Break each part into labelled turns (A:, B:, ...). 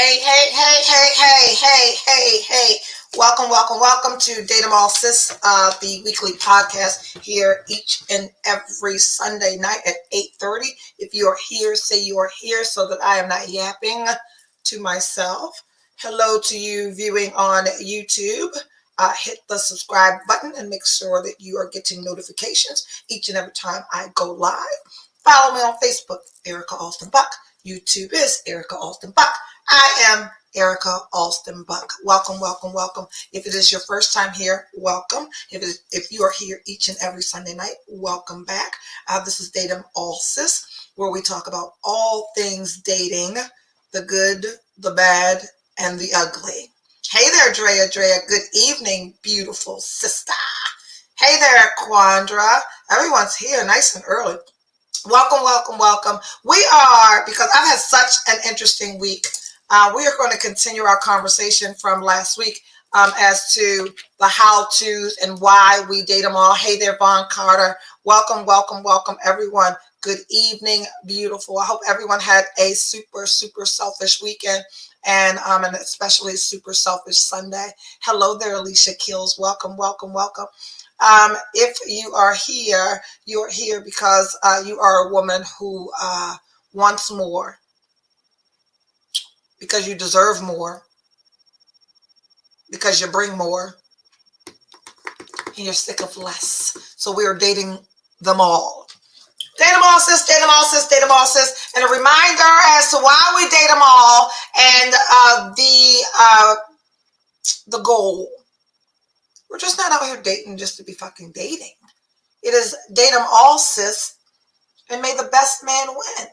A: Hey, hey, hey, hey, hey, hey, hey, hey. Welcome, welcome, welcome to Date 'em All Sis, the weekly podcast here each and every Sunday night at 8:30. If you are here, say you are here so that I am not yapping to myself. Hello to you viewing on YouTube. Hit the subscribe button and make sure that you are getting notifications each and every time I go live. Follow me on Facebook, Erica Alston Buck. YouTube is Erica Alston Buck. I am Erica Alston Buck. Welcome, welcome, welcome. If it is your first time here, welcome. If you are here each and every Sunday night, welcome back. This is Date 'em All Sis, where we talk about all things dating, the good, the bad, and the ugly. Hey there, Drea. Good evening, beautiful sister. Hey there, Quandra. Everyone's here nice and early. Welcome, welcome, welcome. Because I've had such an interesting week, we are going to continue our conversation from last week as to the how-tos and why we date them all. Hey there, Vaughn Carter. Welcome, welcome, welcome, everyone. Good evening, beautiful. I hope everyone had a super, super selfish weekend and especially super selfish Sunday. Hello there, Alicia Kills. Welcome, welcome, welcome. If you're here because you are a woman who wants more, because you deserve more, because you bring more, and you're sick of less. So we are dating them all. Date them all, sis, date them all, sis, date them all, sis. And a reminder as to why we date them all and the goal. We're just not out here dating just to be fucking dating. It is date them all, sis, and may the best man win.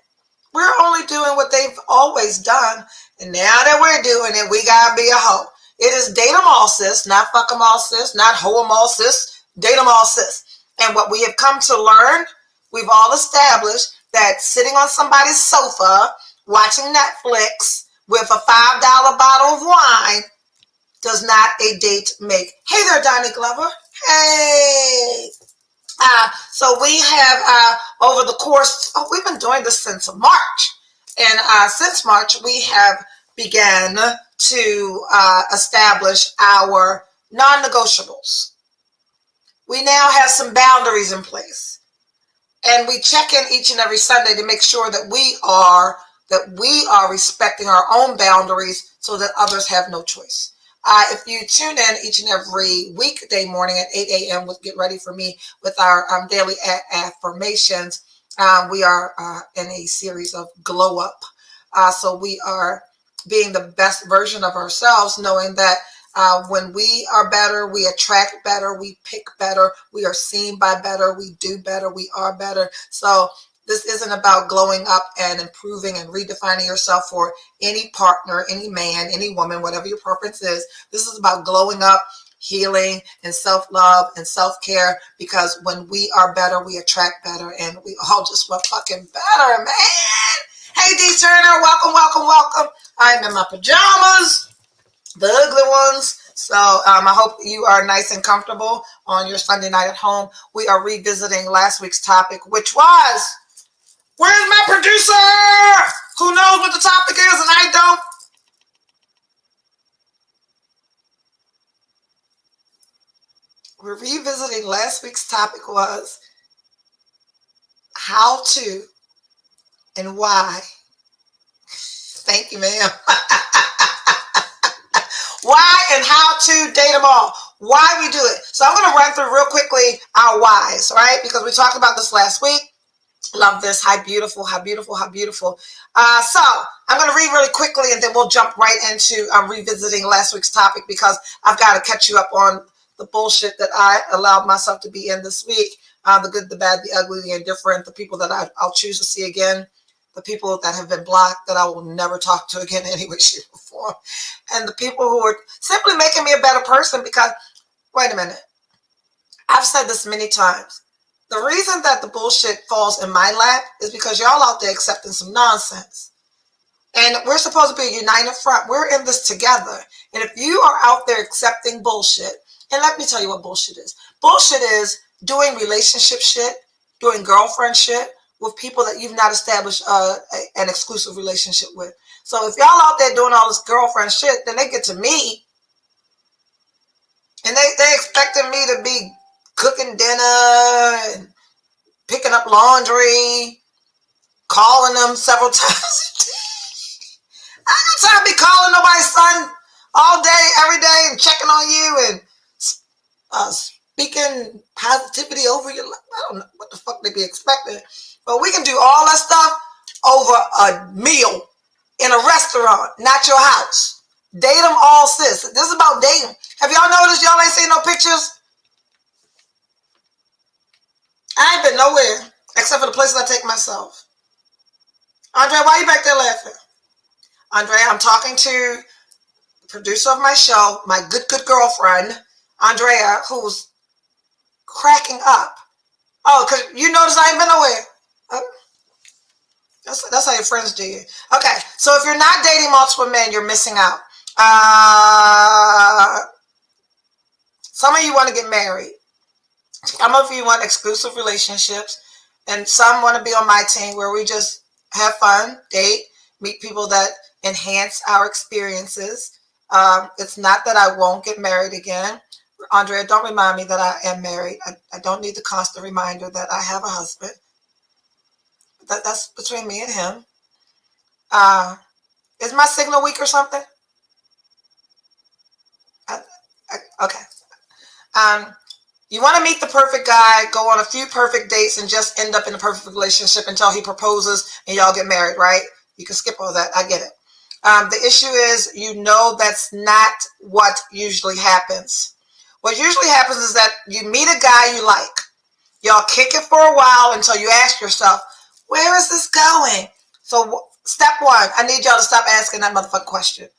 A: We're only doing what they've always done, and now that we're doing it, we gotta be a hoe. It is date them all, sis, not fuck them all, sis, not hoe them all, sis, date them all, sis. And what we have come to learn, we've all established that sitting on somebody's sofa, watching Netflix with a $5 bottle of wine does not a date make. Hey there, Donnie Glover. Hey. So we have over the course, we've been doing this since March. And since March, we have began to establish our non-negotiables. We now have some boundaries in place. And we check in each and every Sunday to make sure that we are respecting our own boundaries so that others have no choice. If you tune in each and every weekday morning at 8 a.m. Get ready for me with our daily affirmations. We are in a series of glow up. So we are being the best version of ourselves, knowing that when we are better, we attract better, we pick better, we are seen by better, we do better, we are better. So this isn't about glowing up and improving and redefining yourself for any partner, any man, any woman, whatever your preference is. This is about glowing up, healing, and self-love and self-care, because when we are better, we attract better, and we all just want fucking better, man. Hey, D. Turner, welcome, welcome, welcome. I'm in my pajamas, the ugly ones. So I hope you are nice and comfortable on your Sunday night at home. We are revisiting last week's topic, which was... Where's my producer? Who knows what the topic is and I don't? We're revisiting last week's topic was how to and why. Thank you, ma'am. Why and how to date them all. Why we do it. So I'm going to run through real quickly our whys, right? Because we talked about this last week. Love this. How beautiful, how beautiful, how beautiful. So I'm going to read really quickly and then we'll jump right into revisiting last week's topic, because I've got to catch you up on the bullshit that I allowed myself to be in this week. The good, the bad, the ugly, the indifferent, the people that I'll choose to see again, the people that have been blocked that I will never talk to again in any way, shape, or form, and the people who are simply making me a better person. Because, wait a minute, I've said this many times. The reason that the bullshit falls in my lap is because y'all out there accepting some nonsense. And we're supposed to be a united front. We're in this together. And if you are out there accepting bullshit, and let me tell you what bullshit is. Bullshit is doing relationship shit, doing girlfriend shit with people that you've not established an exclusive relationship with. So if y'all out there doing all this girlfriend shit, then they get to me and they expecting me to be cooking dinner and picking up laundry, calling them several times. I ain't got time to be calling nobody's son all day, every day, and checking on you and speaking positivity over your life. I don't know what the fuck they be expecting. But we can do all that stuff over a meal in a restaurant, not your house. Date them all, sis. This is about dating. Have y'all noticed y'all ain't seen no pictures? I ain't been nowhere except for the places I take myself. Andre, why are you back there laughing? Andre, I'm talking to the producer of my show, my good girlfriend, Andrea, who's cracking up. Oh, because you notice I ain't been nowhere. That's how your friends do you. Okay, so if you're not dating multiple men, you're missing out. Some of you want to get married. Some of you want exclusive relationships. And some want to be on my team where we just have fun, date, meet people that enhance our experiences. It's not that I won't get married again. Andrea, don't remind me that I am married. I don't need the constant reminder that I have a husband. That's between me and him. Is my signal weak or something? Okay. You want to meet the perfect guy, go on a few perfect dates, and just end up in a perfect relationship until he proposes and y'all get married, right? You can skip all that. I get it. The issue is, that's not what usually happens. What usually happens is that you meet a guy you like. Y'all kick it for a while until you ask yourself, where is this going? So step one, I need y'all to stop asking that motherfucking question.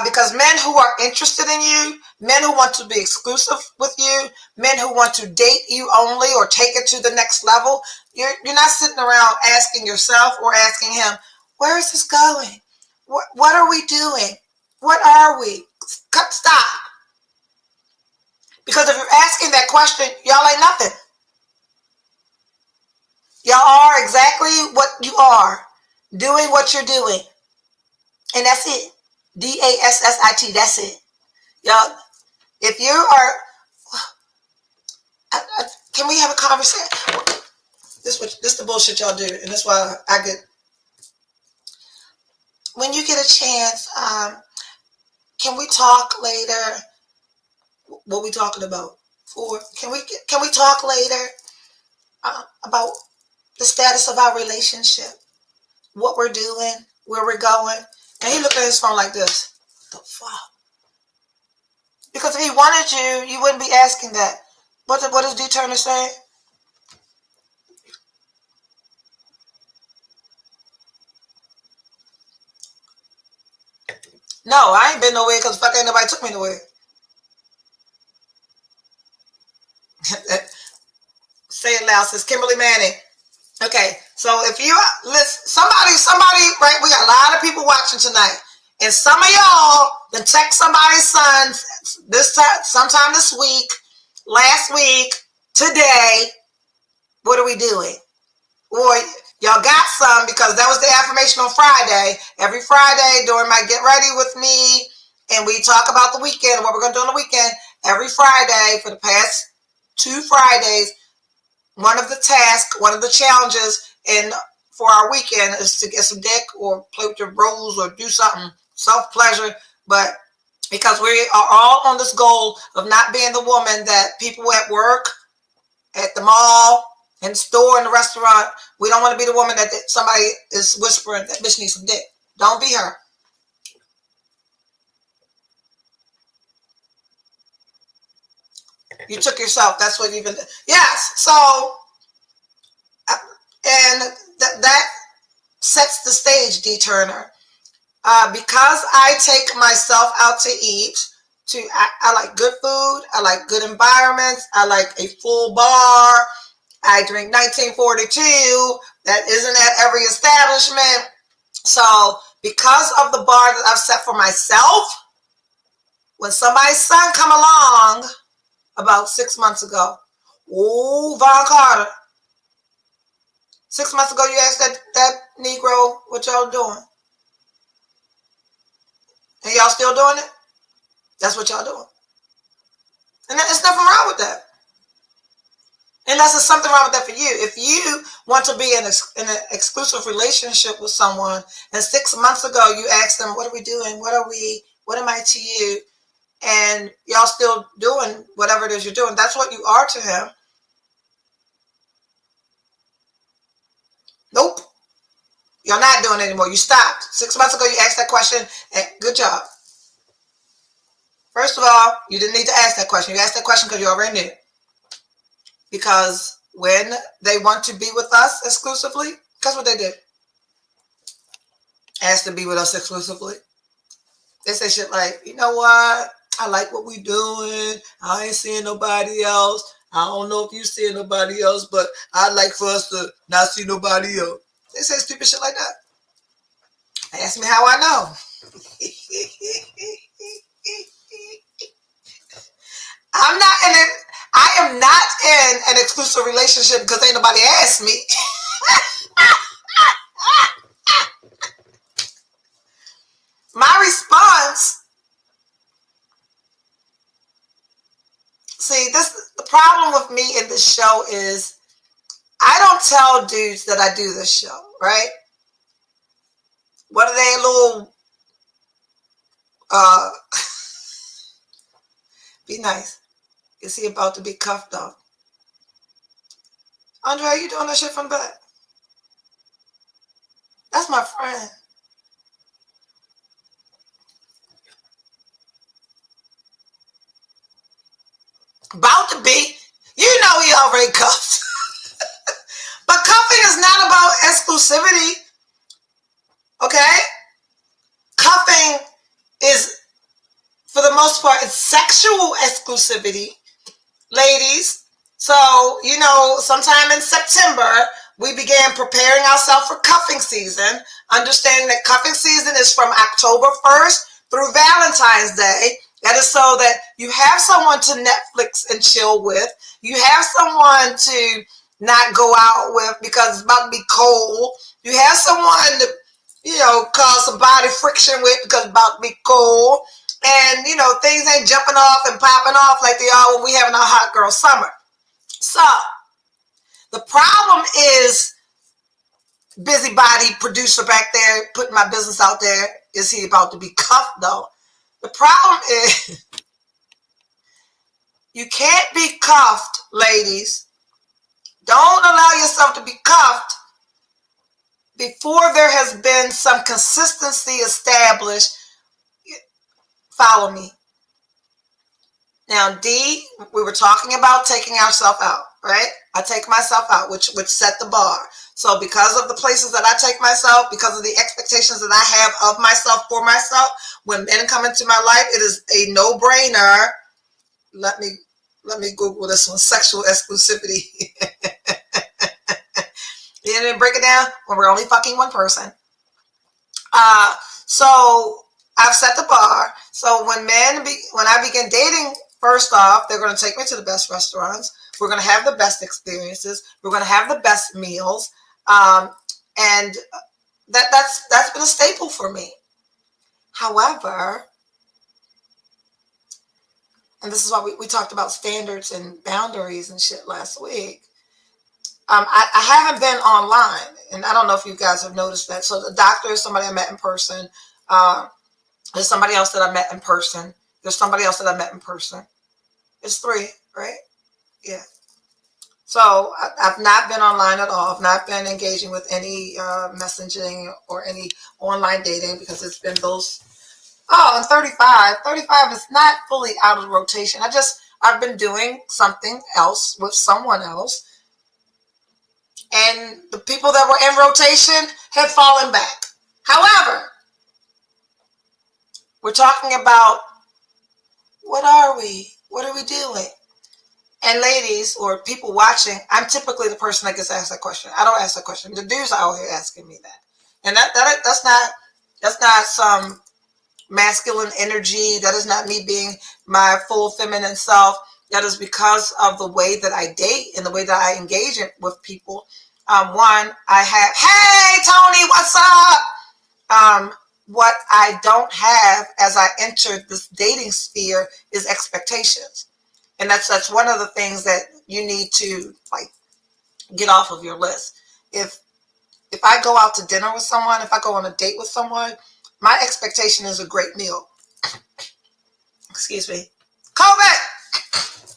A: Because men who are interested in you, men who want to be exclusive with you, men who want to date you only or take it to the next level, you're not sitting around asking yourself or asking him, where is this going? What are we doing? What are we? Stop. Because if you're asking that question, y'all ain't nothing. Y'all are exactly what you are, doing what you're doing. And that's it. DASSIT, that's it. Y'all, if you are, can we have a conversation? This the bullshit y'all do, and that's why I get. When you get a chance, can we talk later? What we talking about? Can we talk later about the status of our relationship, what we're doing, where we're going? And he looked at his phone like this. What the fuck? Because if he wanted you, you wouldn't be asking that. What does D. Turner say? No, I ain't been nowhere because fuck ain't nobody took me nowhere. Say it loud, says Kimberly Manning. Okay, so if you listen, somebody, right? We got a lot of people watching tonight, and some of y'all then text somebody's son this time, sometime this week, last week, today. What are we doing? Or y'all got some because that was the affirmation on Friday. Every Friday during my Get Ready With Me, and we talk about the weekend, what we're going to do on the weekend. Every Friday for the past 2 Fridays, one of the tasks, one of the challenges for our weekend is to get some dick or play with your bros or do something, self-pleasure. But because we are all on this goal of not being the woman that people at work, at the mall, in the store, in the restaurant, we don't want to be the woman that somebody is whispering that bitch needs some dick. Don't be her. You took yourself. That's what you've been. Yes. So, and that sets the stage, D. Turner. Because I take myself out to eat, I like good food. I like good environments. I like a full bar. I drink 1942. That isn't at every establishment. So because of the bar that I've set for myself, when somebody's son come along about 6 months ago, Von Carter, 6 months ago, you asked that Negro what y'all doing. And y'all still doing it? That's what y'all doing. And there's nothing wrong with that. Unless there's something wrong with that for you. If you want to be in an exclusive relationship with someone, and 6 months ago you asked them, what are we doing? What am I to you? And y'all still doing whatever it is you're doing, that's what you are to him. Nope. You're not doing it anymore. You stopped. 6 months ago you asked that question, and good job. First of all, you didn't need to ask that question. You asked that question because you already knew. Because when they want to be with us exclusively, guess what they did? Asked to be with us exclusively. They say shit like, you know what? I like what we doing. I ain't seeing nobody else. I don't know if you see nobody else, but I'd like for us to not see nobody else. They say stupid shit like that. Ask me how I know. I am not in an exclusive relationship because ain't nobody asked me. My response, see, the problem with me in this show is I don't tell dudes that I do this show, right? What are they, little, be nice. Is he about to be cuffed up? Andre, are you doing that shit from back? That's my friend. About to be. You know he already cuffed. But cuffing is not about exclusivity. Okay? Cuffing is, for the most part, it's sexual exclusivity. Ladies, so, you know, sometime in September, we began preparing ourselves for cuffing season, understanding that cuffing season is from October 1st through Valentine's Day. That is so that you have someone to Netflix and chill with. You have someone to not go out with because it's about to be cold. You have someone to, you know, cause some body friction with because it's about to be cold. And, you know, things ain't jumping off and popping off like they are when we having our hot girl summer. So, the problem is busybody producer back there putting my business out there. Is he about to be cuffed, though? The problem is you can't be cuffed, ladies. Don't allow yourself to be cuffed before there has been some consistency established. Follow me. Now, D, we were talking about taking ourselves out, right? I take myself out, which set the bar. So because of the places that I take myself, because of the expectations that I have of myself for myself, when men come into my life, it is a no-brainer. Let me Google this one, sexual exclusivity. You didn't break it down when we're only fucking one person. So I've set the bar. So when I begin dating, first off, they're going to take me to the best restaurants. We're going to have the best experiences. We're going to have the best meals. And that's been a staple for me. However, and this is why we talked about standards and boundaries and shit last week. I haven't been online, and I don't know if you guys have noticed that. So the doctor is somebody I met in person. There's somebody else that I met in person. There's somebody else that I met in person. It's 3, right? Yeah. So I've not been online at all. I've not been engaging with any messaging or any online dating because it's been those. Oh, and 35. 35 is not fully out of the rotation. I've been doing something else with someone else. And the people that were in rotation have fallen back. However, we're talking about what are we? What are we doing? And ladies or people watching, I'm typically the person that gets asked that question. I don't ask that question. The dudes are out here asking me that. And that's not some masculine energy. That is not me being my full feminine self. That is because of the way that I date and the way that I engage with people. One, I have, hey, Tony, what's up? What I don't have as I enter this dating sphere is expectations. And that's one of the things that you need to like get off of your list. If I go out to dinner with someone, if I go on a date with someone, my expectation is a great meal. Excuse me. COVID!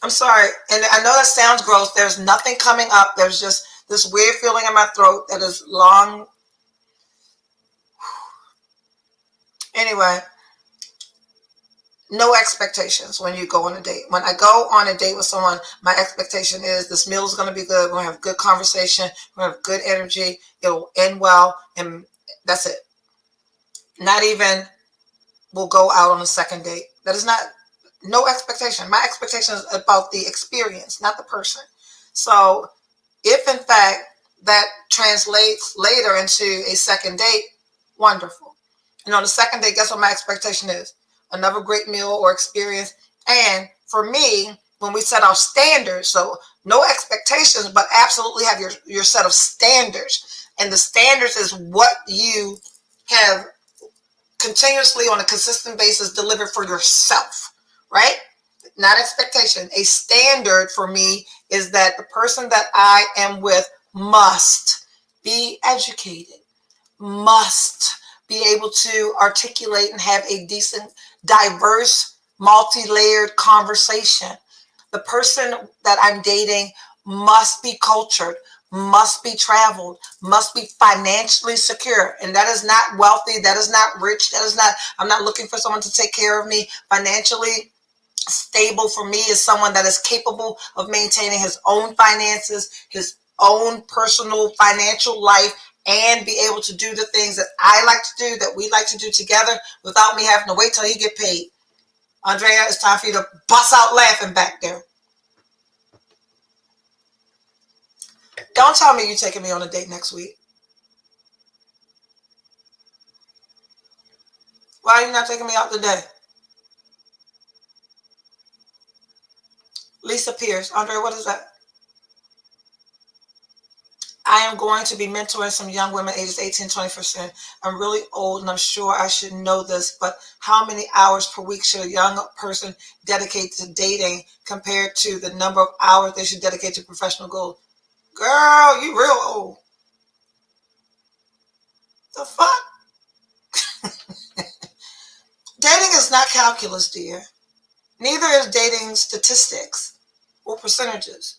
A: I'm sorry. And I know that sounds gross. There's nothing coming up. There's just this weird feeling in my throat that is long. Anyway, no expectations when you go on a date. When I go on a date with someone, my expectation is this meal is going to be good. We're going to have good conversation. We're going to have good energy. It'll end well. And that's it. Not even we'll go out on a second date. That is not, no expectation. My expectation is about the experience, not the person. So if in fact that translates later into a second date, wonderful. And on the second date, guess what my expectation is? Another great meal or experience. And for me, when we set our standards, so no expectations, but absolutely have your set of standards. And the standards is what you have continuously on a consistent basis delivered for yourself, right? Not expectation. A standard for me is that the person that I am with must be educated, must be able to articulate and have a decent, diverse, multi-layered conversation. The person that I'm dating must be cultured, must be traveled, must be financially secure. And that is not wealthy. That is not rich. That is not, I'm not looking for someone to take care of me. Financially stable for me is someone that is capable of maintaining his own finances, his own personal financial life, and be able to do the things that I like to do, that we like to do together without me having to wait till he get paid. Andrea, it's time for you to bust out laughing back there. Don't tell me you're taking me on a date next week. Why are you not taking me out today? Lisa Pierce. Andrea, what is that? I am going to be mentoring some young women ages 18 to 21st. I'm really old and I'm sure I should know this, but how many hours per week should a young person dedicate to dating compared to the number of hours they should dedicate to professional goals? Girl, you real old. The fuck? Dating is not calculus, dear. Neither is dating statistics or percentages.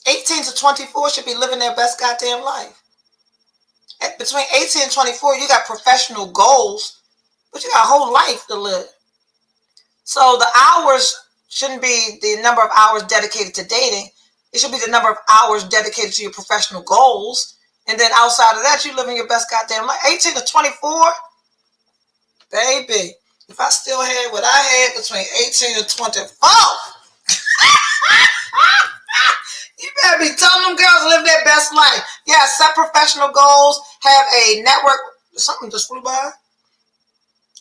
A: 18 to 24 should be living their best goddamn life. Between 18 and 24, you got professional goals, but you got a whole life to live. So the hours shouldn't be the number of hours dedicated to dating. It should be the number of hours dedicated to your professional goals. And then outside of that, you're living your best goddamn life. 18 to 24, baby, if I still had what I had between 18 and 24, you better be telling them girls to live their best life. Yeah, set professional goals, have a network. Something just flew by.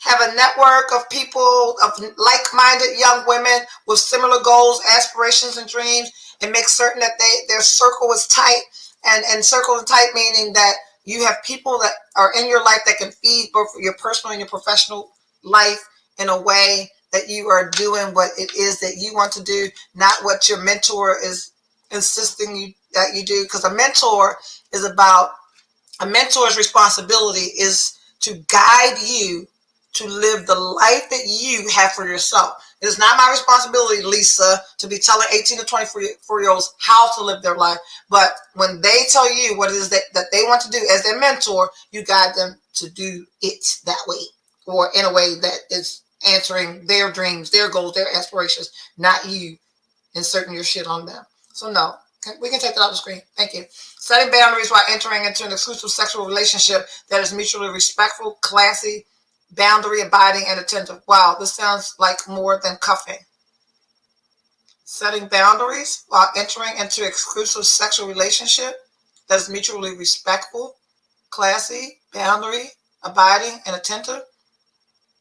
A: Have a network of people, of like-minded young women with similar goals, aspirations, and dreams, and make certain that their circle is tight. And circle is tight meaning that you have people that are in your life that can feed both your personal and your professional life in a way that you are doing what it is that you want to do, not what your mentor is insisting that you do. Because a mentor's responsibility is to guide you to live the life that you have for yourself. It is not my responsibility, Lisa, to be telling 18 to 24-year-olds how to live their life. But when they tell you what it is that they want to do as their mentor, you guide them to do it that way, or in a way that is answering their dreams, their goals, their aspirations, not you inserting your shit on them. So no, we can take that off the screen. Thank you. Setting boundaries while entering into an exclusive sexual relationship that is mutually respectful, classy, boundary abiding, and attentive. Wow, this sounds like more than cuffing. Setting boundaries while entering into exclusive sexual relationship that is mutually respectful, classy, boundary abiding, and attentive.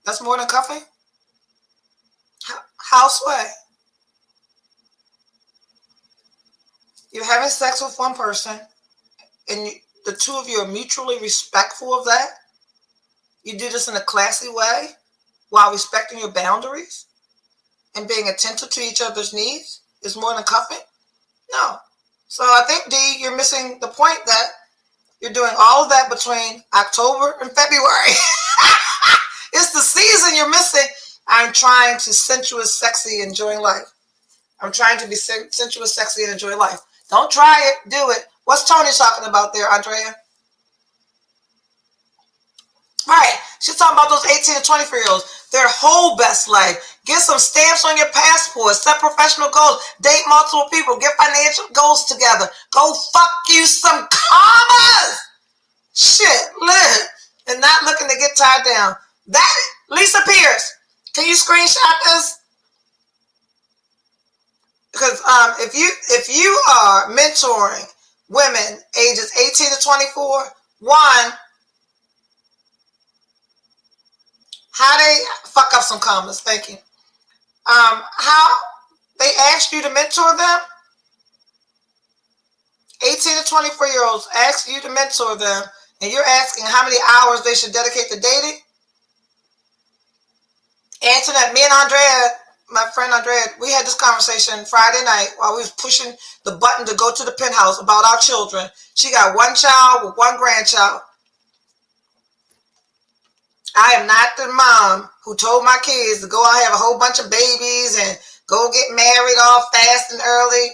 A: That's more than cuffing? Houseway. you're having sex with one person, and the two of you are mutually respectful of that. You do this in a classy way while respecting your boundaries and being attentive to each other's needs is more than cuffing? No. So I think, D, you're missing the point that you're doing all of that between October and February. It's the season you're missing. I'm trying to sensuous, sexy, enjoying life. I'm trying to be sensuous, sexy, and enjoy life. Don't try it. Do it. What's Tony talking about there, Andrea? Right. She's talking about those 18 to 24-year-olds. Their whole best life. Get some stamps on your passport. Set professional goals. Date multiple people. Get financial goals together. Go fuck you some commas. Shit, live. And not looking to get tied down. That, Lisa Pierce, can you screenshot this? Because if you are mentoring women ages 18 to 24, one, how they fuck up some commas, thank you. How they asked you to mentor them. 18 to 24-year-olds ask you to mentor them, and you're asking how many hours they should dedicate to dating. Antoinette, me and Andrea, my friend Andrea, we had this conversation Friday night while we was pushing the button to go to the penthouse about our children. She got one child with one grandchild. I am not the mom who told my kids to go out and have a whole bunch of babies and go get married all fast and early.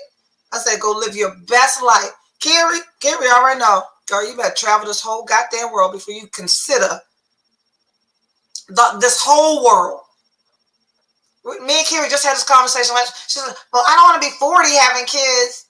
A: I said, go live your best life. Carrie already know. Girl, you better travel this whole goddamn world before you consider this whole world. Me and Carrie just had this conversation. She said, well, I don't want to be 40 having kids.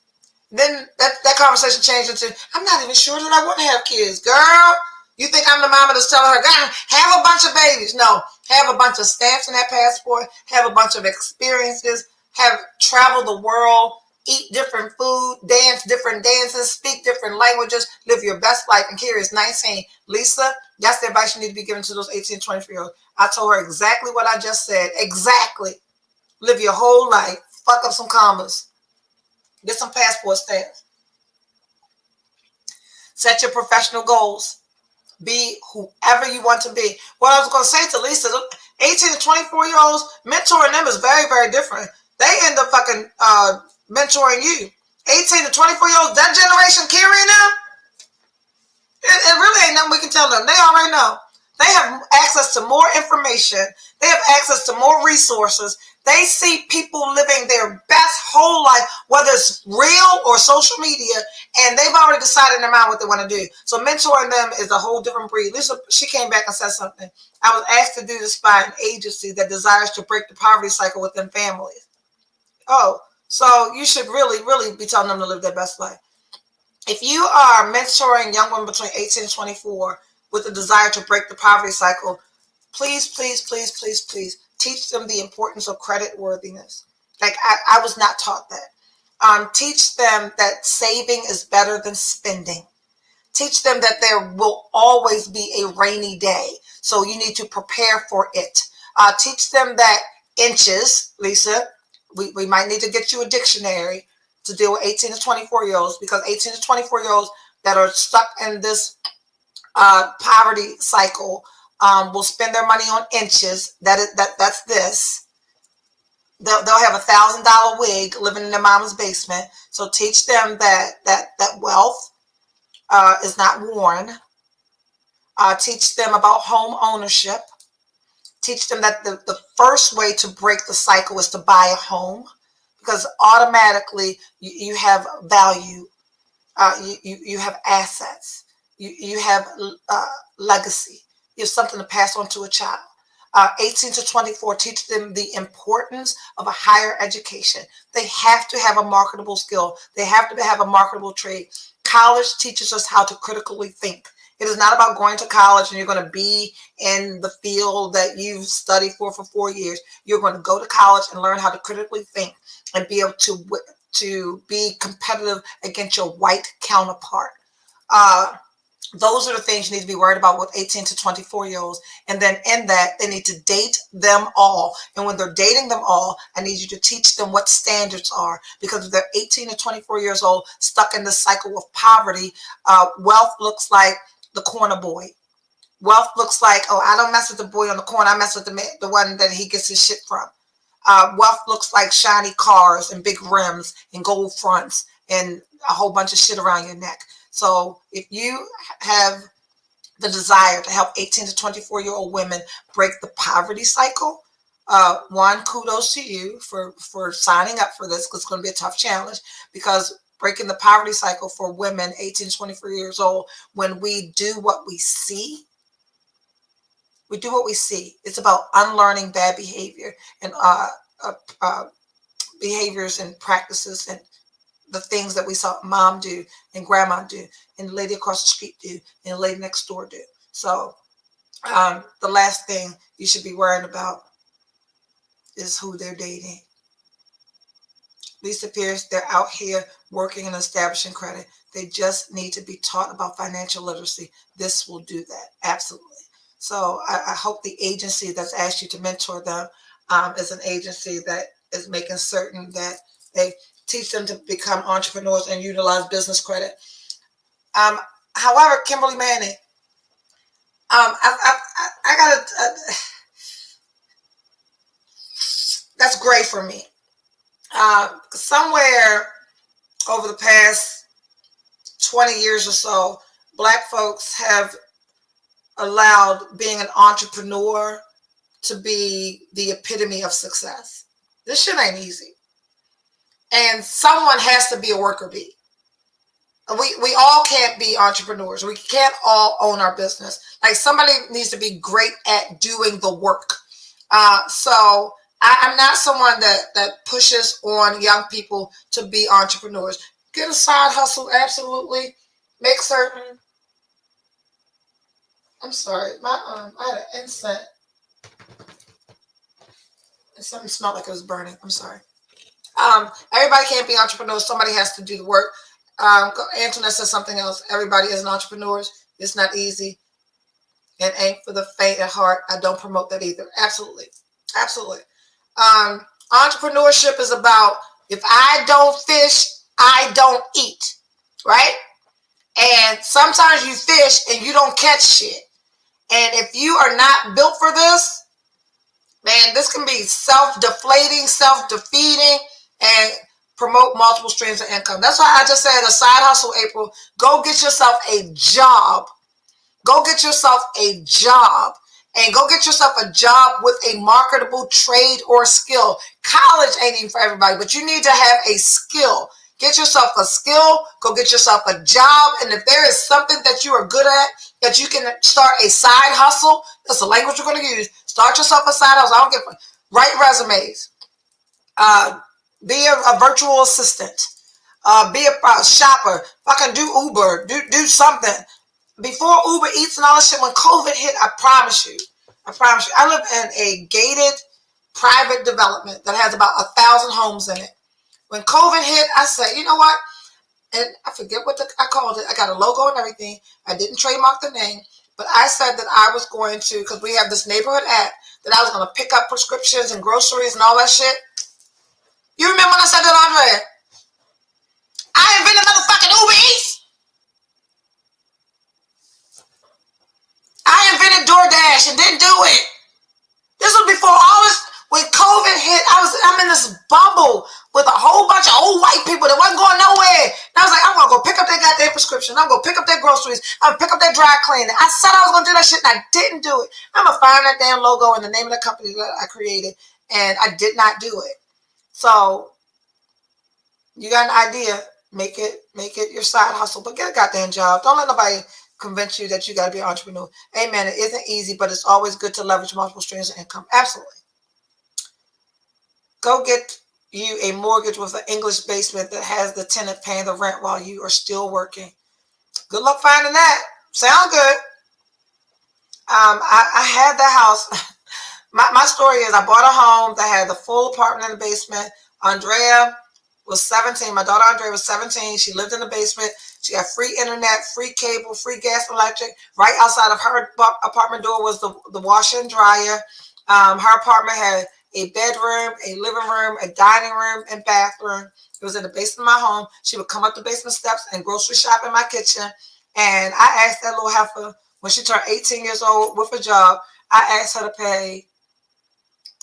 A: Then that conversation changed into, I'm not even sure that I want to have kids. Girl, you think I'm the mama that's telling her, God, have a bunch of babies. No, have a bunch of stamps in that passport, have a bunch of experiences, have traveled the world, eat different food, dance different dances, speak different languages, live your best life. And Carrie is 19. Lisa, that's the advice you need to be giving to those 18, 24-year-olds. I told her exactly what I just said. Exactly. Live your whole life. Fuck up some commas. Get some passport stamps. Set your professional goals. Be whoever you want to be. What I was going to say to Lisa, 18 to 24-year-olds, mentoring them is very, very different. They end up fucking mentoring you. 18 to 24-year-olds, that generation carrying them, it really ain't nothing we can tell them. They already know. They have access to more information. They have access to more resources. They see people living their best whole life, whether it's real or social media, and they've already decided in their mind what they want to do. So mentoring them is a whole different breed. Lisa, she came back and said something. I was asked to do this by an agency that desires to break the poverty cycle within families. Oh, so you should really, really be telling them to live their best life. If you are mentoring young women between 18 and 24 with a desire to break the poverty cycle, please, please, please, please, please teach them the importance of credit worthiness. Like I was not taught that. Teach them that saving is better than spending. Teach them that there will always be a rainy day, so you need to prepare for it. Teach them that inches, Lisa, we might need to get you a dictionary to deal with 18 to 24-year-olds, because 18 to 24-year-olds that are stuck in this poverty cycle will spend their money on inches. That's this. They'll have $1,000 wig living in their mama's basement. So teach them that wealth is not worn. Teach them about home ownership. Teach them that the first way to break the cycle is to buy a home, because automatically you have value. You have assets. You have legacy. You have something to pass on to a child. 18 to 24, teach them the importance of a higher education. They have to have a marketable skill. They have to have a marketable trade. College teaches us how to critically think. It is not about going to college and you're going to be in the field that you've studied for 4 years. You're going to go to college and learn how to critically think and be able to be competitive against your white counterpart. Those are the things you need to be worried about with 18 to 24-year-olds. And then in that, they need to date them all. And when they're dating them all, I need you to teach them what standards are. Because if they're 18 to 24 years old, stuck in the cycle of poverty, wealth looks like the corner boy. Wealth looks like, oh, I don't mess with the boy on the corner. I mess with the one that he gets his shit from. Wealth looks like shiny cars and big rims and gold fronts and a whole bunch of shit around your neck. So if you have the desire to help 18 to 24-year-old women break the poverty cycle, one, kudos to you for signing up for this, because it's going to be a tough challenge, because breaking the poverty cycle for women 18 to 24 years old, when we do what we see, It's about unlearning bad behavior and behaviors and practices and the things that we saw mom do and grandma do and the lady across the street do and the lady next door do. So the last thing you should be worrying about is who they're dating. Lisa Pierce, they're out here working and establishing credit. They just need to be taught about financial literacy. This will do that. Absolutely. So I hope the agency that's asked you to mentor them is an agency that is making certain that they teach them to become entrepreneurs and utilize business credit. However, Kimberly Manning, I got that's great for me. Somewhere over the past 20 years or so, Black folks have allowed being an entrepreneur to be the epitome of success. This shit ain't easy. And someone has to be a worker bee. We all can't be entrepreneurs. We can't all own our business. Like, somebody needs to be great at doing the work. So I'm not someone that pushes on young people to be entrepreneurs. Get a side hustle, absolutely. Make certain. I'm sorry, I had an insect. Something smelled like it was burning. I'm sorry. Everybody can't be entrepreneurs. Somebody has to do the work. Antoinette said something else. Everybody isn't entrepreneurs. It's not easy. And ain't for the faint at heart. I don't promote that either. Absolutely. Absolutely. Entrepreneurship is about, if I don't fish, I don't eat. Right? And sometimes you fish and you don't catch shit. And if you are not built for this, man, this can be self-deflating, self-defeating, and promote multiple streams of income. That's why I just said a side hustle, April. Go get yourself a job. Go get yourself a job. And go get yourself a job with a marketable trade or skill. College ain't even for everybody, but you need to have a skill. Get yourself a skill. Go get yourself a job. And if there is something that you are good at, that you can start a side hustle, that's the language we're going to use. Start yourself a side hustle. I don't give a write resumes. Be a virtual assistant. Be a shopper. Fucking do Uber. Do something. Before Uber Eats and all that shit, when COVID hit, I promise you, I live in a gated private development that has about 1,000 homes in it. When COVID hit, I said, you know what? And I forget what I called it. I got a logo and everything. I didn't trademark the name, but I said that I was going to, because we have this neighborhood app, that I was going to pick up prescriptions and groceries and all that shit. You remember when I said that, Andre? I invented motherfucking Uber Eats. I invented DoorDash and didn't do it. This was before all this. When COVID hit, I'm in this bubble with a whole bunch of old white people that wasn't going nowhere. And I was like, I'm going to go pick up that goddamn prescription. I'm going to pick up their groceries. I'm going to pick up that dry cleaning. I said I was going to do that shit and I didn't do it. I'm going to find that damn logo and the name of the company that I created, and I did not do it. So you got an idea, make it your side hustle, but get a goddamn job. Don't let nobody convince you that you got to be an entrepreneur. Amen. It isn't easy, but it's always good to leverage multiple streams of income. Absolutely. Go get you a mortgage with an English basement that has the tenant paying the rent while you are still working. Good luck finding that. Sound good. I had the house. My story is I bought a home that had the full apartment in the basement. Andrea was 17. My daughter Andrea was 17. She lived in the basement. She had free internet, free cable, free gas and electric. Right outside of her apartment door was the washer and dryer. Her apartment had a bedroom, a living room, a dining room, and bathroom. It was in the basement of my home. She would come up the basement steps and grocery shop in my kitchen. And I asked that little heifer, when she turned 18 years old with a job, I asked her to pay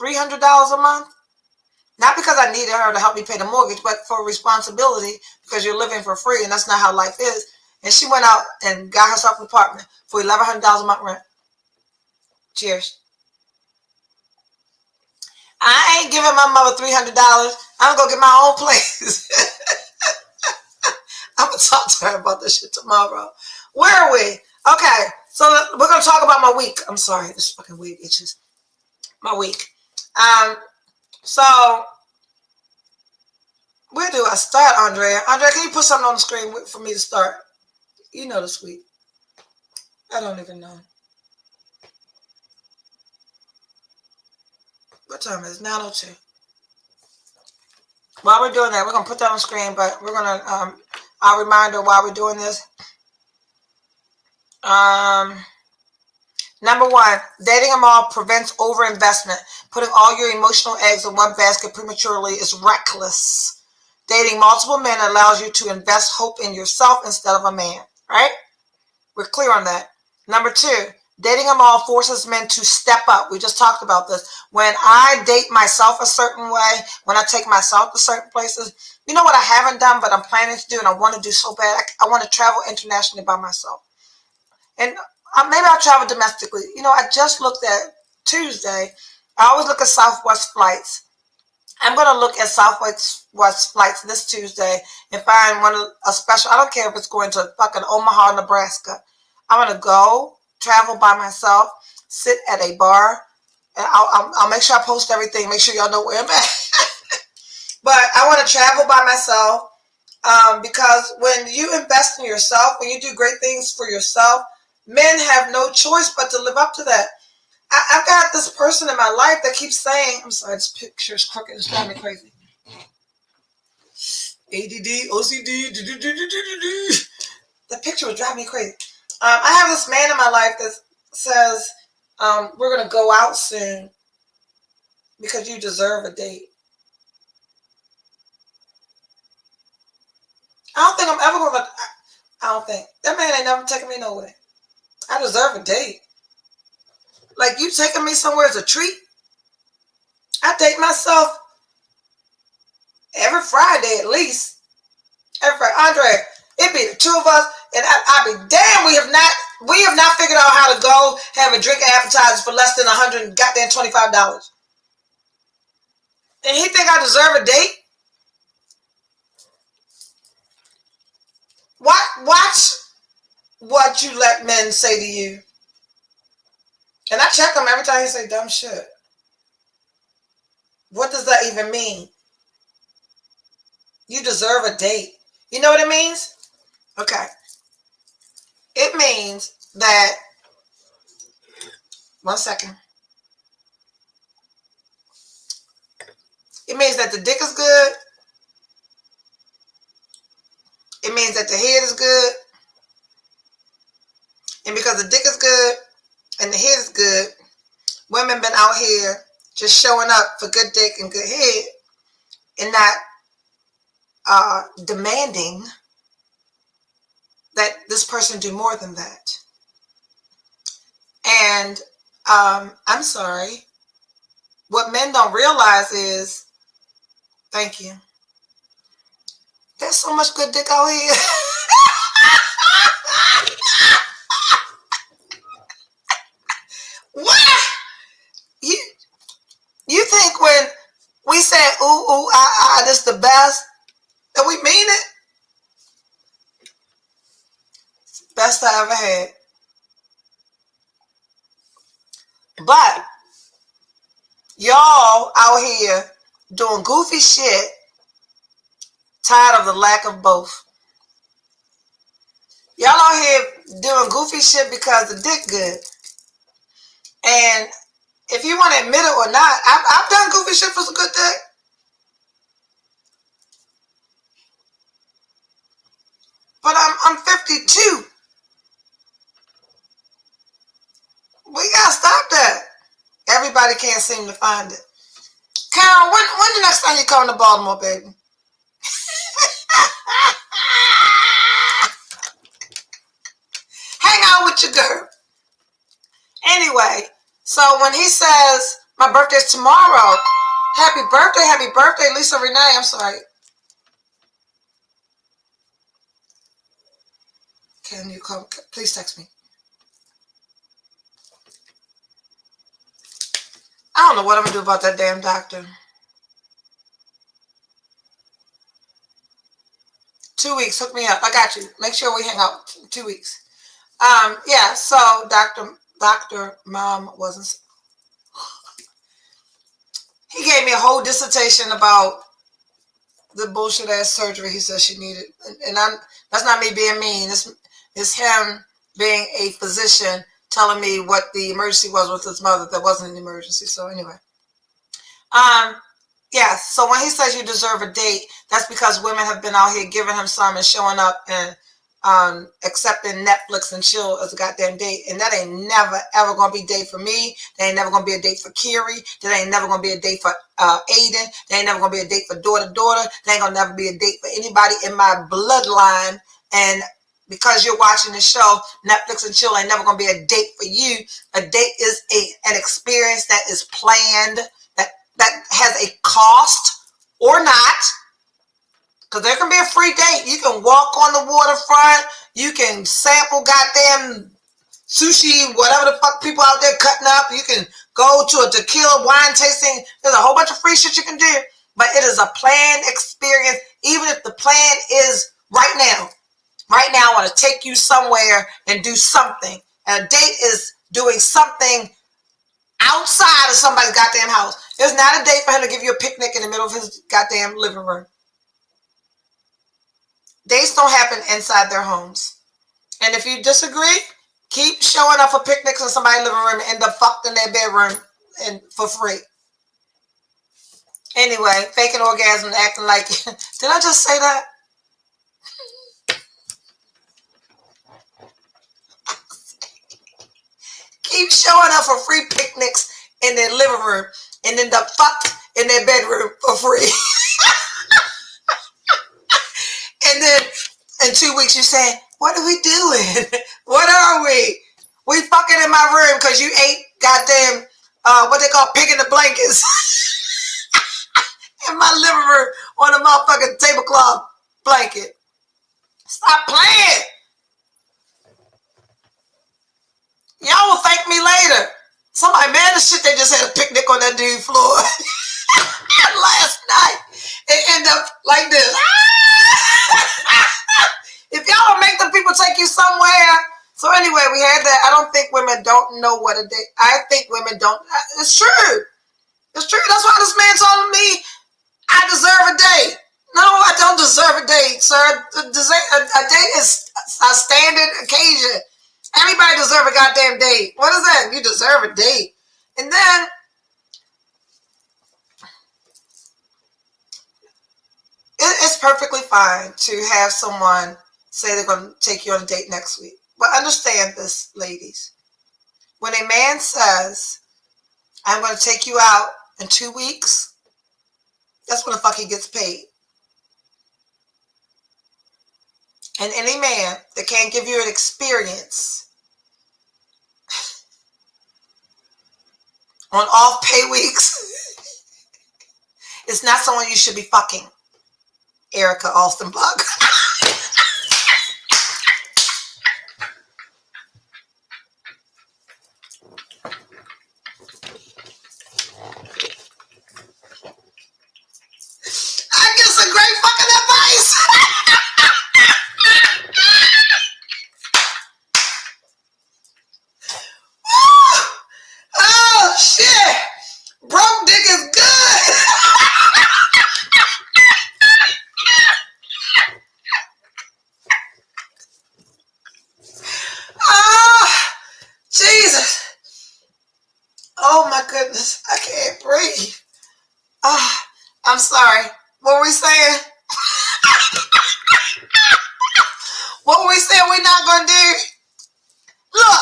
A: $300 a month. Not because I needed her to help me pay the mortgage, but for responsibility, because you're living for free, and that's not how life is. And she went out and got herself an apartment for $1,100 a month rent. Cheers. I ain't giving my mother $300. I'm going to go get my own place. I'm going to talk to her about this shit tomorrow. Where are we? Okay, so we're going to talk about my week. I'm sorry, this fucking wig itches. My week. So, where do I start, Andrea? Andrea, can you put something on the screen for me to start? You know the sweet. I don't even know. What time is it? 9:02. While we're doing that, we're going to put that on the screen, but we're going to, I'll remind her while we're doing this. Number one, dating them all prevents overinvestment. Putting all your emotional eggs in one basket prematurely is reckless. Dating multiple men allows you to invest hope in yourself instead of a man, right? We're clear on that. Number two, dating them all forces men to step up. We just talked about this. When I date myself a certain way, when I take myself to certain places, you know what I haven't done, but I'm planning to do and I want to do so bad? I want to travel internationally by myself. And maybe I'll travel domestically. You know, I just looked at Tuesday. I always look at Southwest flights. I'm going to look at Southwest flights this Tuesday and find a special. I don't care if it's going to fucking Omaha, Nebraska. I'm going to go travel by myself, sit at a bar, and I'll make sure I post everything. Make sure y'all know where I'm at. But I want to travel by myself because when you invest in yourself, when you do great things for yourself, men have no choice but to live up to that. I've got this person in my life that keeps saying, I'm sorry, this picture is crooked. It's driving me crazy. ADD, OCD, the picture was driving me crazy. I have this man in my life that says, we're going to go out soon because you deserve a date. I don't think I'm ever going to, I don't think. That man ain't never taking me nowhere. I deserve a date. Like, you taking me somewhere as a treat? I date myself every Friday at least. Every Friday. Andre, it be the two of us, and I be damn, we have not figured out how to go have a drink and appetizers for less than $125. And he think I deserve a date? Watch what you let men say to you. And I check him every time he say dumb shit. What does that even mean? You deserve a date. You know what it means? Okay. It means that, one second. It means that the dick is good. It means that the head is good. And because the dick is good and the head is good, women been out here just showing up for good dick and good head and not demanding that this person do more than that. And I'm sorry. What men don't realize is, thank you. There's so much good dick out here. What? You think when we say ooh, this the best, that we mean it? Best I ever had. But y'all out here doing goofy shit, tired of the lack of both. Y'all out here doing goofy shit because the dick good. And if you want to admit it or not, I've done goofy shit for some good dick. But I'm 52. We gotta stop that. Everybody can't seem to find it. Carol, when the next time you come to Baltimore, baby? Hang out with your girl. Anyway, so when he says my birthday's tomorrow, happy birthday, Lisa Renee. I'm sorry. Can you come? Please text me. I don't know what I'm gonna do about that damn doctor. 2 weeks, hook me up. I got you. Make sure we hang out 2 weeks. Yeah. So Doctor Mom wasn't. He gave me a whole dissertation about the bullshit ass surgery he said she needed, and that's not me being mean. It's him being a physician telling me what the emergency was with his mother. That wasn't an emergency. So anyway, yeah. So when he says you deserve a date, that's because women have been out here giving him some and showing up and accepting Netflix and chill as a goddamn date, and that ain't never ever gonna be a date for me. That ain't never gonna be a date for Kiri. That ain't never gonna be a date for Aiden. That ain't never gonna be a date for daughter. That ain't gonna never be a date for anybody in my bloodline. And because you're watching the show, Netflix and chill ain't never gonna be a date for you. A date is an experience that is planned, that has a cost or not. Because there can be a free date. You can walk on the waterfront. You can sample goddamn sushi, whatever the fuck people out there cutting up. You can go to a tequila wine tasting. There's a whole bunch of free shit you can do. But it is a planned experience, even if the plan is right now. Right now, I want to take you somewhere and do something. And a date is doing something outside of somebody's goddamn house. It's not a date for him to give you a picnic in the middle of his goddamn living room. Dates don't happen inside their homes. And if you disagree, keep showing up for picnics in somebody's living room and end up fucked in their bedroom and for free. Anyway, faking orgasm, acting like, did I just say that? Keep showing up for free picnics in their living room and end up fucked in their bedroom for free. And then in 2 weeks you say, what are we doing? What are we? We fucking in my room because you ate goddamn, what they call pig in the blankets in my living room on a motherfucking tablecloth blanket. Stop playing. Y'all will thank me later. Somebody, man, the shit, they just had a picnic on that dude's floor last night. It ended up like this. If y'all don't make the people take you somewhere. So anyway, we had that. I don't think women don't know what a date. I think women don't. It's true. It's true. That's why this man told me I deserve a date. No, I don't deserve a date, sir. A date is a standard occasion. Everybody deserves a goddamn date. What is that? You deserve a date. And then it's perfectly fine to have someone say they're going to take you on a date next week. But understand this, ladies. When a man says, I'm going to take you out in 2 weeks, that's when the fuck he gets paid. And any man that can't give you an experience on off pay weeks is not someone you should be fucking. Erica Alstenbach. I get some great fucking advice. Oh shit. Broke dick is good. Oh, Jesus. Oh my goodness. I can't breathe. Oh, I'm sorry. What were we saying? what we said we're not gonna do? Look,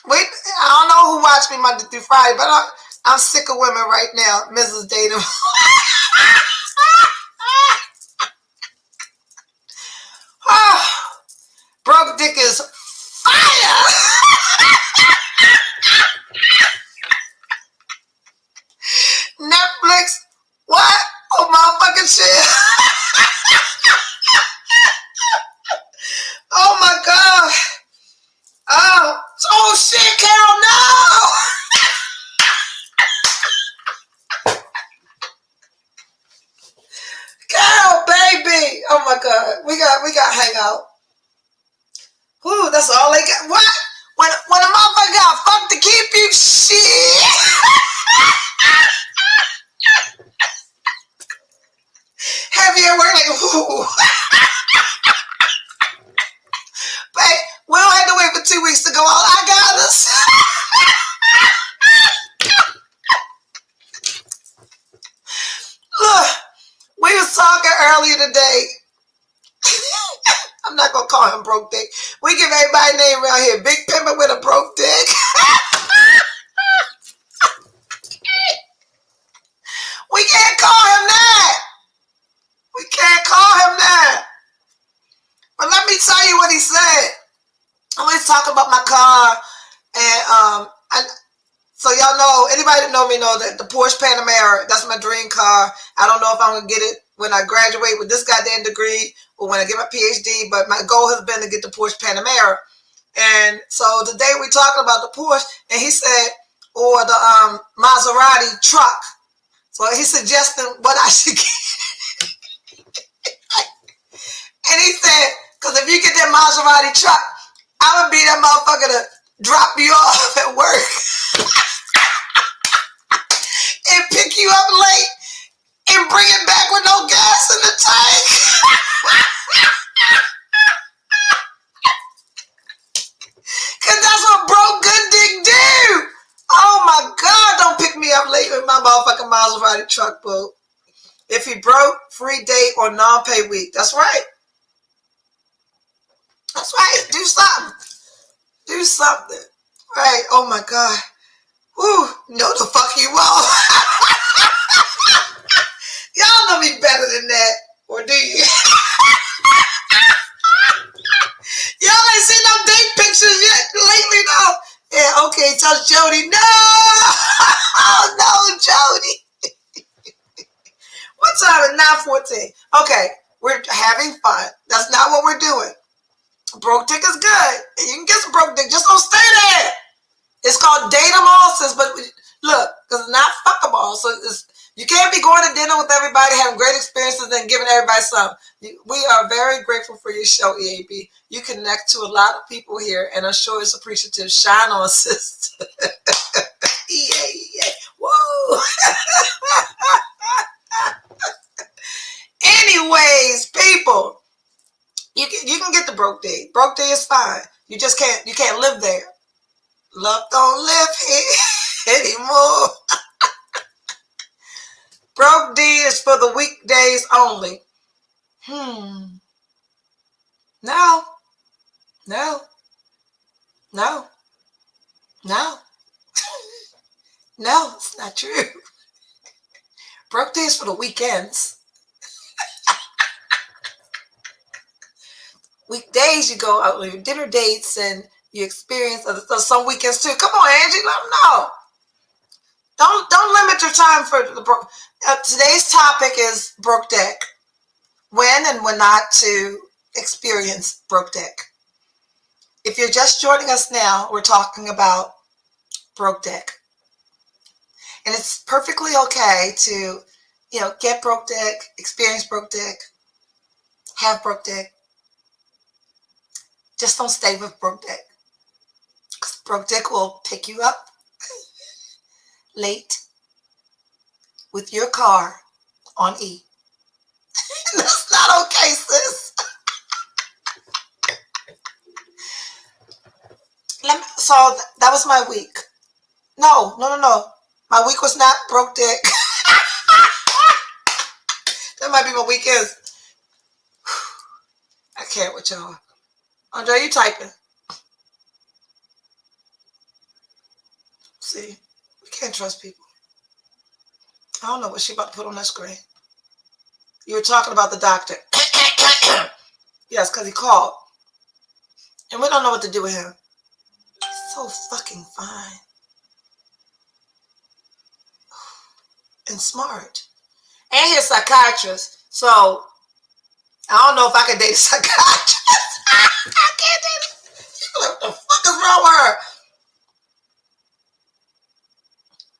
A: I don't know who watched me Monday through Friday, but I'm sick of women right now, Mrs. Datum. Broke dick is fire. Netflix, what? Oh, motherfucking shit. Oh my God. Oh shit, Carol, no. Carol, baby. Oh my God. We got to hang out. Ooh, that's all they got. What? When a motherfucker got fucked to keep you, shit. Heavy at work, like, ooh. But we don't have to wait for 2 weeks to go all I got us. Look, we was talking earlier today. I'm not going to call him broke dick. We give everybody a name around here. Big Pimpin' with a broke dick. We can't call him that. We can't call him that. But let me tell you what he said. I'm always talking about my car. And so y'all know, anybody that know me know that the Porsche Panamera, that's my dream car. I don't know if I'm going to get it when I graduate with this goddamn degree or when I get my PhD, but my goal has been to get the Porsche Panamera. And so today we're talking about the Porsche, and he said, or the Maserati truck. So he's suggesting what I should get. And he said, because if you get that Maserati truck, I would be that motherfucker to drop you off at work and pick you up late and bring it back with no gas in the tank. Because that's what broke good dick do. Oh my God, don't pick me up late with my motherfucking Maserati truck, boo. If he broke, free date or non-pay week. That's right. That's right. Do something. Do something. Right. Oh my God. Woo. No, the fuck you won't. Y'all know me better than that. Or do you? Y'all ain't seen no date pictures yet lately, though. Yeah, okay. Tell Jody. No. Oh, no, Jody. What time is 9:14? Okay. We're having fun. That's not what we're doing. Broke dick is good. And you can get some broke dick. Just don't stay there. It's called date them all, sis. But look, because it's not fuckable. So you can't be going to dinner with everybody, having great experiences, and giving everybody some. We are very grateful for your show, EAB. You connect to a lot of people here, and I'm sure it's appreciative. Shine on, sis. Yeah. Whoa. Anyways, people. You can get the broke day. Broke day is fine. You just can't live there. Love don't live here anymore. Broke D is for the weekdays only. No. No, it's not true. Broke day is for the weekends. Weekdays, you go out on your dinner dates and you experience some weekends too. Come on, Angie, let them know. Don't limit your time for the broke. Today's topic is broke deck. When and when not to experience broke deck. If you're just joining us now, we're talking about broke deck. And it's perfectly okay to, get broke deck, experience broke deck, have broke deck. Just don't stay with broke deck. Because broke deck will pick you up late with your car on E. That's not okay, sis. So that was my week. No. My week was not broke dick. That might be my weekend. I can't with y'all. Andre, you typing? See, we can't trust people. I don't know what she about to put on that screen. You were talking about the doctor. Yes, because he called. And we don't know what to do with him. So fucking fine. And smart. And he's a psychiatrist. So, I don't know if I can date a psychiatrist. I can't date her. What the fuck is wrong with her?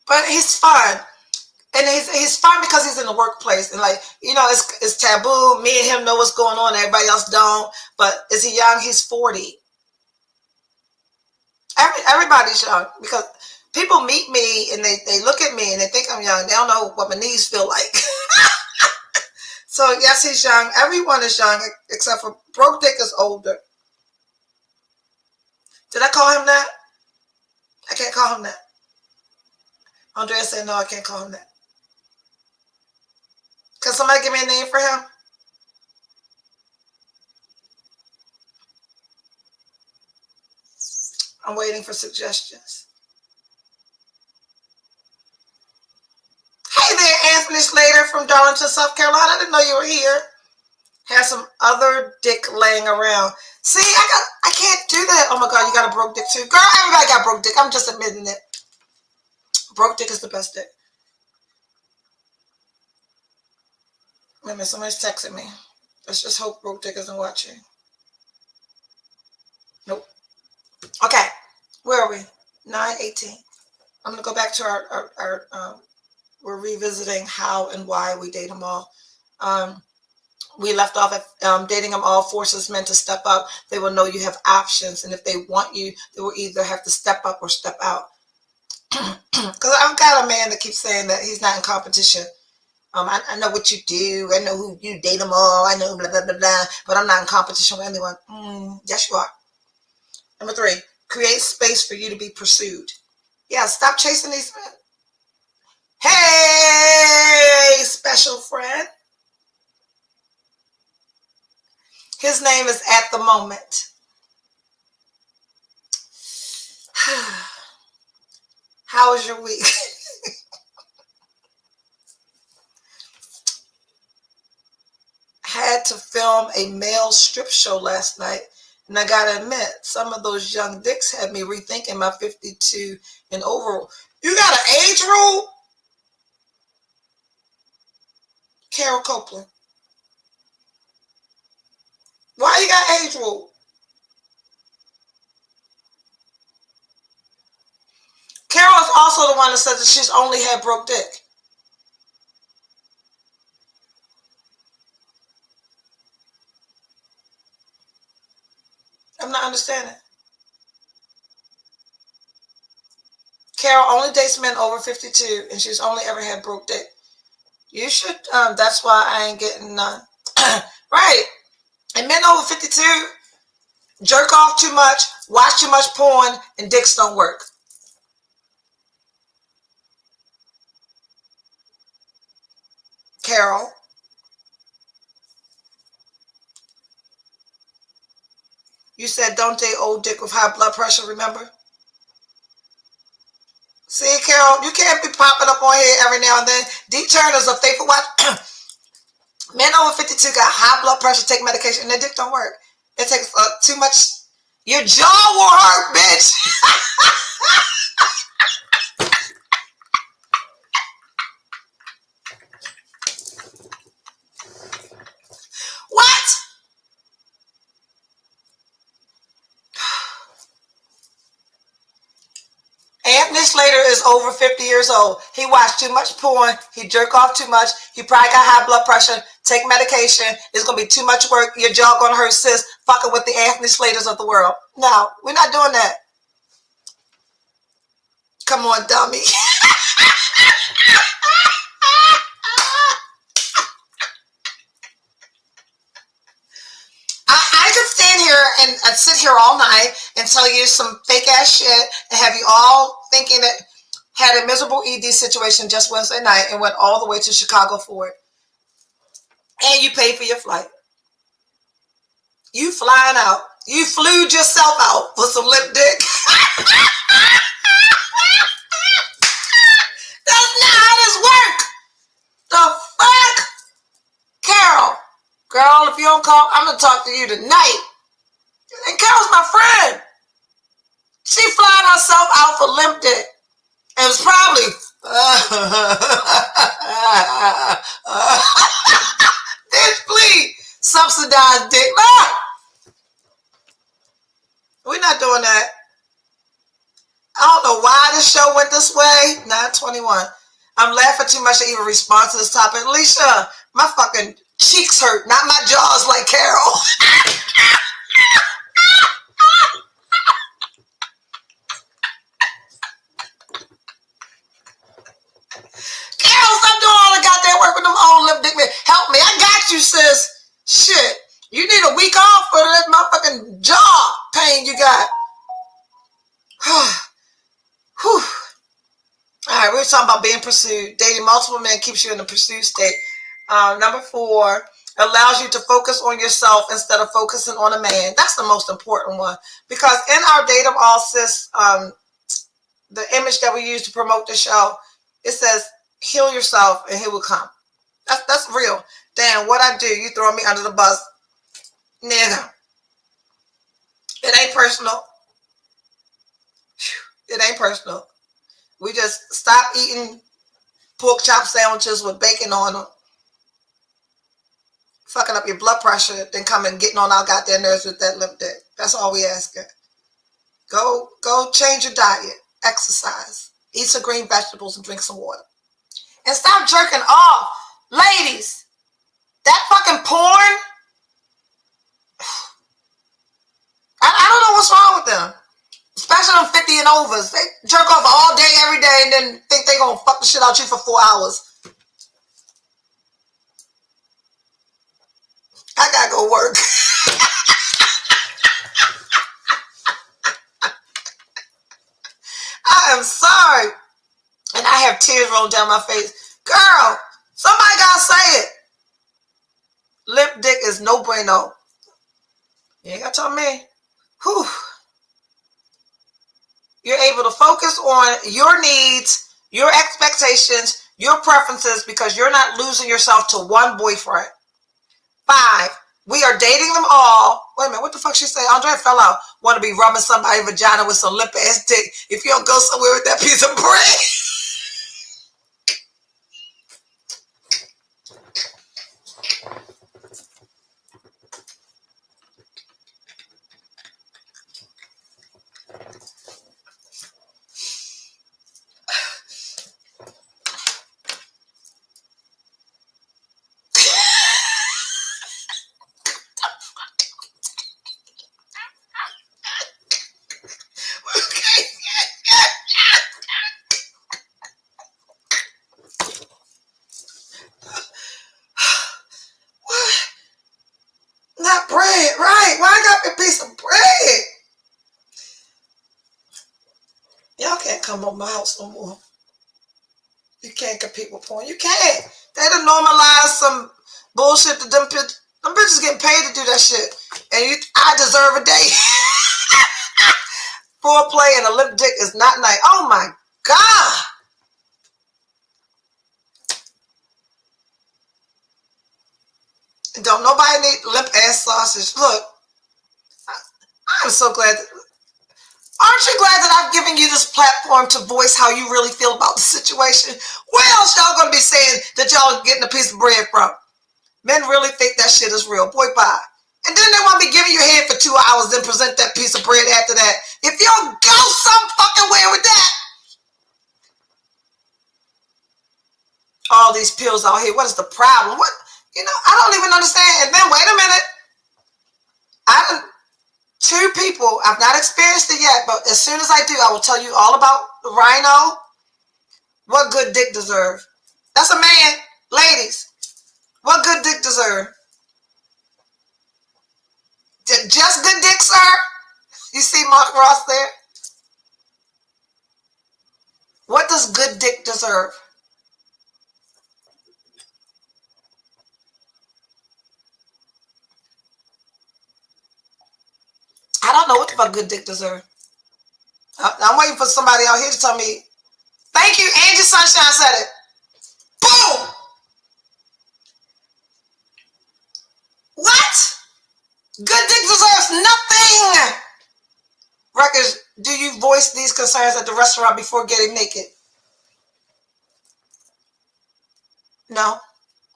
A: But he's fun. And he's fun because he's in the workplace. And like, you know, it's taboo. Me and him know what's going on. Everybody else don't. But is he young? He's 40. Everybody's young because people meet me and they look at me and they think I'm young. They don't know what my knees feel like. So yes, he's young. Everyone is young except for Broke Dick is older. Did I call him that? I can't call him that. Andrea said no, I can't call him that. Can somebody give me a name for him? I'm waiting for suggestions. Hey there, Anthony Slater from Darlington, South Carolina. I didn't know you were here. Have some other dick laying around. See, I can't do that. Oh my God, you got a broke dick too. Girl, everybody got broke dick. I'm just admitting it. Broke dick is the best dick. Wait a minute, somebody's texting me. Let's just hope Broke Dick isn't watching. Nope. Okay, where are we? 9:18. I'm gonna go back to our we're revisiting how and why we date them all. We left off at dating them all forces men to step up. They will know you have options, and if they want you, they will either have to step up or step out. Because I've got a man that keeps saying that he's not in competition. I know what you do. I know who you date them all. I know blah, blah, blah, blah. But I'm not in competition with anyone. Yes, you are. Number 3, create space for you to be pursued. Yeah, stop chasing these men. Hey, special friend. His name is At the Moment. How was your week? Had to film a male strip show last night, and I gotta admit, some of those young dicks had me rethinking my 52 and over. You got an age rule? Carol Copeland. Why you got age rule? Carol is also the one that said that she's only had broke dick. I'm not understanding. Carol only dates men over 52, and she's only ever had broke dick. You should, that's why I ain't getting none. Right. And men over 52 jerk off too much, watch too much porn, and dicks don't work. Carol. You said don't date old dick with high blood pressure, remember? See, Carol, you can't be popping up on here every now and then. D. Turner's a faithful watch. Men over 52 got high blood pressure, take medication, and their dick don't work. It takes too much. Your jaw will hurt, bitch. What? Anthony Slater is over 50 years old. He watched too much porn. He jerk off too much. He probably got high blood pressure. Take medication. It's going to be too much work. Your jaw going to hurt, sis. Fucking with the Anthony Slaters of the world. No, we're not doing that. Come on, dummy. I could stand here and I'd sit here all night and tell you some fake ass shit and have you all thinking that had a miserable ED situation just Wednesday night and went all the way to Chicago for it. And you paid for your flight. You flying out. You flued yourself out for some lip dick. That's not how this works. The fuck? Carol. Girl, if you don't call, I'm going to talk to you tonight. And Carol's my friend. She flying herself out for limp dick. It was probably bitch, please subsidized dick. No, we're not doing that. I don't know why this show went this way. 9:21. I'm laughing too much to even respond to this topic. Alicia, my fucking cheeks hurt, not my jaws like Carol. Carol, stop doing all the goddamn work with them old lip dick men. Help me. I got you, sis. Shit. You need a week off for that motherfucking jaw pain you got. Whew. All right, we were talking about being pursued. Dating multiple men keeps you in the pursuit state. Number 4, allows you to focus on yourself instead of focusing on a man. That's the most important one. Because in our Date 'em All Sis, the image that we use to promote the show, it says, heal yourself and he will come. That's real. Damn, what I do, you throw me under the bus. Nigga. It ain't personal. It ain't personal. We just stop eating pork chop sandwiches with bacon on them, fucking up your blood pressure, then come and getting on our goddamn nerves with that lip dick. That's all we asking. Go change your diet, exercise, eat some green vegetables and drink some water. And stop jerking off. Ladies, that fucking porn, I don't know what's wrong with them. Especially them 50 and overs. They jerk off all day, every day, and then think they gonna fuck the shit out you for 4 hours. I gotta go work. I am sorry. And I have tears rolling down my face. Girl, somebody gotta say it. Lip dick is no bueno. You ain't gotta tell me. Whew. You're able to focus on your needs, your expectations, your preferences, because you're not losing yourself to one boyfriend. 5, we are dating them all. Wait a minute, what the fuck she say? Andre fell out. Want to be rubbing somebody's vagina with some lip ass dick if you don't go somewhere with that piece of bread. Not bread, right? Why I got a piece of bread? Y'all can't come on my house no more. You can't compete with porn. You can't. They done normalize some bullshit that them bitches getting paid to do that shit. And I deserve a day. Foreplay and a lip dick is not nice. Oh my God. Don't nobody need lip ass sausage. Look, I'm so glad. Aren't you glad that I've given you this platform to voice how you really feel about the situation? Where else y'all gonna be saying that y'all getting a piece of bread from? Men really think that shit is real. Boy, bye. And then they want to be giving you head for 2 hours, then present that piece of bread after that. If you don't go some fucking way with that. All these pills out here, what is the problem? What? I don't even understand. And then wait a minute. Two people, I've not experienced it yet, but as soon as I do, I will tell you all about Rhino. What good dick deserve? That's a man. Ladies, what good dick deserve? Just good dick, sir? You see Mark Ross there? What does good dick deserve? I don't know what the fuck good dick deserve. I'm waiting for somebody out here to tell me. Thank you, Angie Sunshine said it. Boom! What? Good dick deserves nothing. Records, do you voice these concerns at the restaurant before getting naked? No.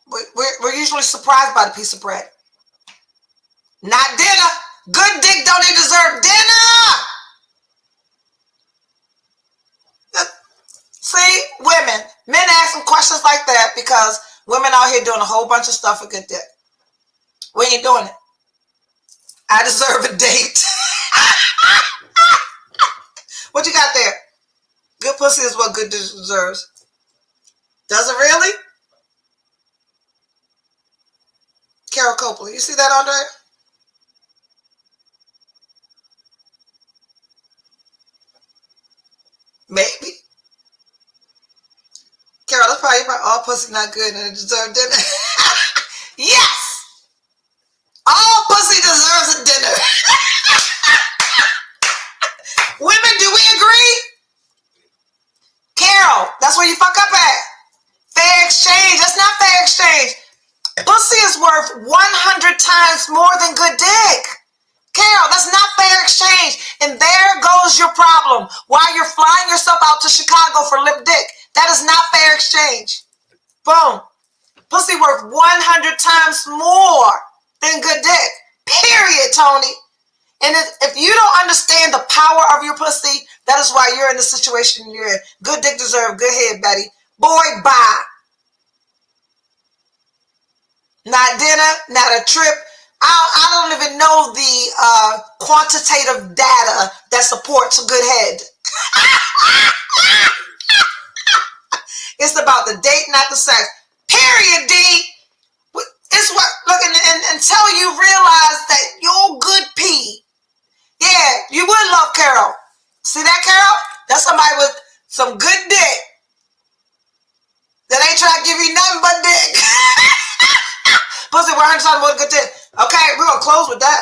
A: We're usually surprised by the piece of bread. Not dinner. Good dick don't even deserve dinner. See, women. Men asking questions like that because women out here doing a whole bunch of stuff for good dick. We ain't doing it. I deserve a date. What you got there? Good pussy is what good deserves. Does it really? Carol Copley. You see that, Andre? Maybe. Carol, that's probably all pussy not good and it deserves dinner. Yes! All pussy deserves a dinner. Women, do we agree? Carol, that's where you fuck up at. Fair exchange. That's not fair exchange. Pussy is worth 100 times more than good dick. Carol, that's not fair exchange. And there goes your problem. While you're flying yourself out to Chicago for lip dick. That is not fair exchange. Boom. Pussy worth 100 times more than good dick. Period, Tony. And if you don't understand the power of your pussy, that is why you're in the situation you're in. Good dick deserve good head, Betty. Boy, bye. Not dinner, not a trip. I don't even know the quantitative data that supports good head. It's about the date, not the sex. Period, D. It's what, look, until you realize that you're good pee. Yeah, you would love Carol. See that, Carol? That's somebody with some good dick that ain't trying to give you nothing but dick. Pussy 100 times more good dick. Okay, we're going to close with that.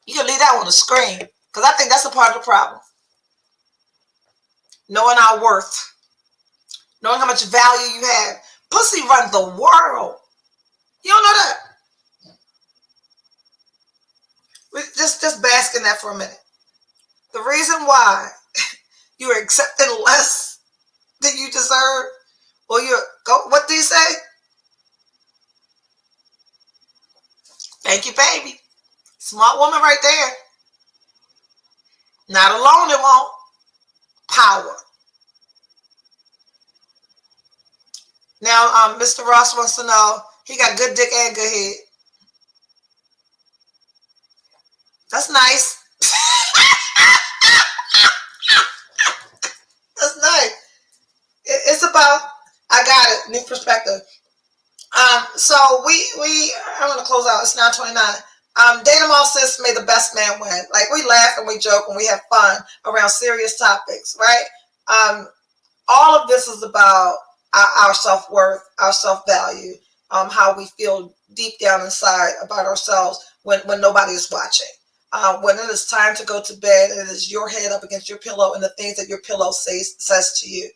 A: You can leave that on the screen because I think that's a part of the problem. Knowing our worth. Knowing how much value you have. Pussy runs the world. You don't know that? Just bask in that for a minute. The reason why you're accepting less than you deserve, or what do you say? Thank you, baby. Smart woman right there. Not alone, it won't. Power. Now, Mr. Ross wants to know, he got good dick and good head. That's nice. That's nice. It's about, I got it, new perspective. So I'm going to close out. It's 9:29. Date 'em all sis, may the best man win. Like, we laugh and we joke and we have fun around serious topics, right? All of this is about our self-worth, our self-value, how we feel deep down inside about ourselves when nobody is watching. When it is time to go to bed, it is your head up against your pillow and the things that your pillow says to you.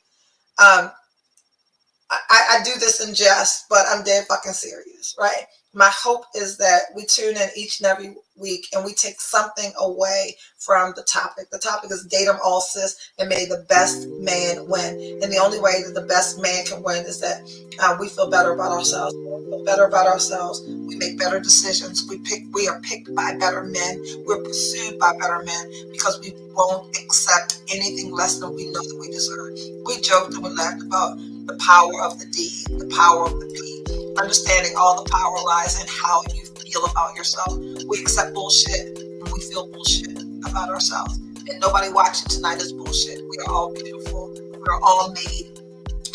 A: I do this in jest, but I'm dead fucking serious, right? My hope is that we tune in each and every week and we take something away from the topic. The topic is date 'em all sis and may the best man win. And the only way that the best man can win is that we feel better about ourselves. When we feel better about ourselves, we make better decisions. We are picked by better men. We're pursued by better men because we won't accept anything less than we know that we deserve. We joked and we laughed about the power of the D, the power of the P. Understanding all the power lies in how you feel about yourself. We accept bullshit and we feel bullshit about ourselves. And nobody watching tonight is bullshit. We are all beautiful. We are all made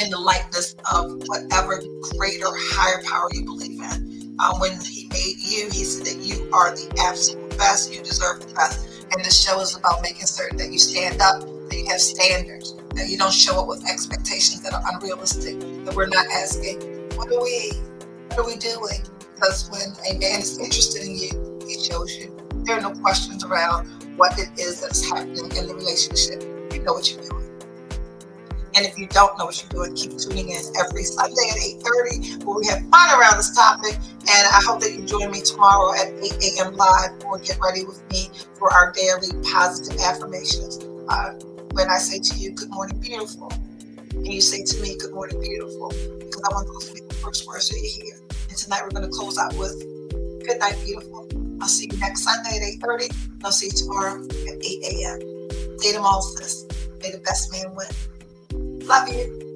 A: in the likeness of whatever greater, higher power you believe in. When he made you, he said that you are the absolute best. You deserve the best. And this show is about making certain that you stand up, that you have standards, that you don't show up with expectations that are unrealistic, that we're not asking, what are we doing? Because when a man is interested in you, he shows you. There are no questions around what it is that's happening in the relationship. You know what you're doing. And if you don't know what you're doing, keep tuning in every Sunday at 8:30 where we have fun around this topic. And I hope that you join me tomorrow at 8 a.m. live or get ready with me for our daily positive affirmations. When I say to you, good morning, beautiful, and you say to me, good morning, beautiful, because I want those to be the first words that you hear. And tonight we're going to close out with good night, beautiful. I'll see you next Sunday at 8:30. And I'll see you tomorrow at 8 a.m. Date 'em all, sis. May the best man win. Love you.